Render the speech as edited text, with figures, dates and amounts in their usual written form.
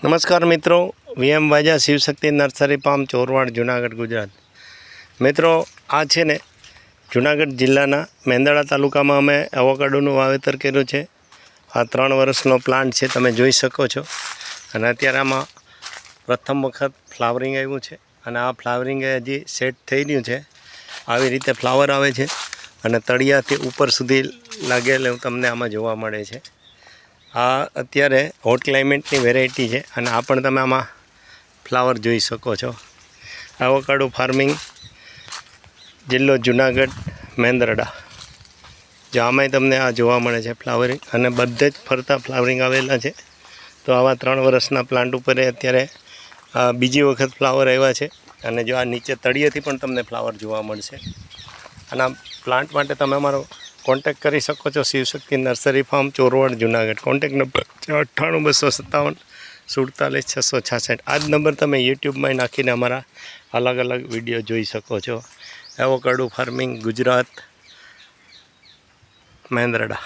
નમસ્કાર મિત્રો, વીએમ વાજા Shivshakti nursery farm Chorwad Junagadh Gujarat. મિત્રો આ છે ને જુનાગઢ જિલ્લાના મેંદરડા તાલુકામાં અમે એવોકાડોનું વાવેતર કર્યું છે। આ 3 વર્ષનો પ્લાન્ટ છે, તમે જોઈ શકો છો। અને અત્યારે આમાં પ્રથમ વખત ફ્લાવરિંગ આવ્યું છે અને આ ફ્લાવરિંગ હજી સેટ થઈ રહ્યું છે। આવી રીતે ફ્લાવર આવે છે અને તળિયાથી ઉપર સુધી લાગેલું તમને આમાં જોવા મળે છે। આ અત્યારે હોટ ક્લાઇમેટની વેરાયટી છે અને આ પણ તમે આમાં ફ્લાવર જોઈ શકો છો। એવોકાડો ફાર્મિંગ જિલ્લો જુનાગઢ મેંદરડા, જો આમાંય તમને આ જોવા મળે છે ફ્લાવરિંગ, અને બધે જ ફરતા ફ્લાવરિંગ આવેલા છે। તો આવા 3 વર્ષના પ્લાન્ટ ઉપર અત્યારે બીજી વખત ફ્લાવર આવ્યા છે અને જો આ નીચે તળિયેથી પણ તમને ફ્લાવર જોવા મળશે। અને આ પ્લાન્ટ માટે તમે અમારો કોન્ટેક્ટ કરી શકો છો, Shivshakti nursery farm Chorwad Junagadh. Contact number 98-257-47-666। આ જ નંબર તમે યુટ્યુબમાં નાખીને અમારા અલગ અલગ વિડીયો જોઈ શકો છો। Avocado farming Gujarat, Mendarda.